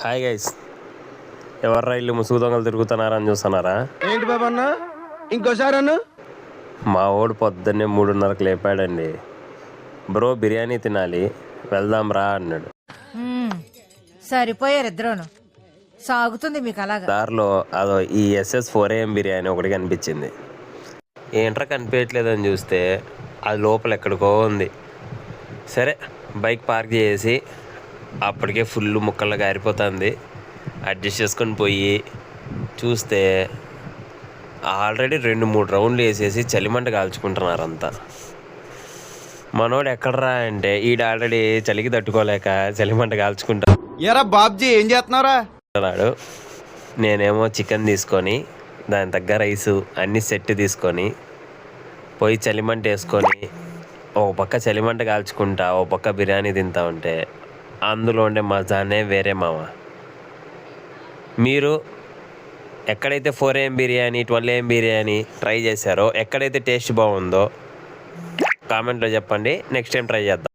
Hi guys, ఎవర్రా ఇల్లు ముసుగు దొంగలు తిరుగుతున్నారా అని చూస్తున్నారా? ఏంటి బాబా అన్న ఇంకోసారి అన్న? మా ఓడు పొద్దున్నే 3:30కి లేపాడండి. బ్రో బిర్యానీ తినాలి, వెళ్దాం రా అన్నాడు. సరిపోయారు ఇద్దరును. సాగుతుంది మీకు అలాగా. దారిలో అదో ఈ SS4AM బిర్యానీ ఒకటి కనిపించింది. ఏంట్రా కనిపించట్లేదని చూస్తే అది లోపల ఎక్కడికో ఉంది. సరే బైక్ పార్క్ చేసి అప్పటికే ఫుల్ ముక్కల్లో గారిపోతుంది. అడ్జస్ట్ చేసుకొని పోయి చూస్తే ఆల్రెడీ 2-3 రౌండ్లు వేసేసి చలిమంట కాల్చుకుంటున్నారు అంతా. మనోడు ఎక్కడరా అంటే ఈడు ఆల్రెడీ చలికి తట్టుకోలేక చలిమంట కాల్చుకుంటా. ఎరా బాబ్జీ ఏం చేస్తున్నారా? నేనేమో చికెన్ తీసుకొని దాని తగ్గ రైసు అన్నీ సెట్ తీసుకొని పోయి చలిమంట వేసుకొని ఒక పక్క చలిమంట కాల్చుకుంటా ఒక పక్క బిర్యానీ తింటా ఉంటే అందులో ఉండే మజానే వేరే మామ. మీరు ఎక్కడైతే 4AM biryani 12AM biryani try చేశారో, ఎక్కడైతే టేస్ట్ బాగుందో కామెంట్లో చెప్పండి. నెక్స్ట్ టైం ట్రై చేద్దాం.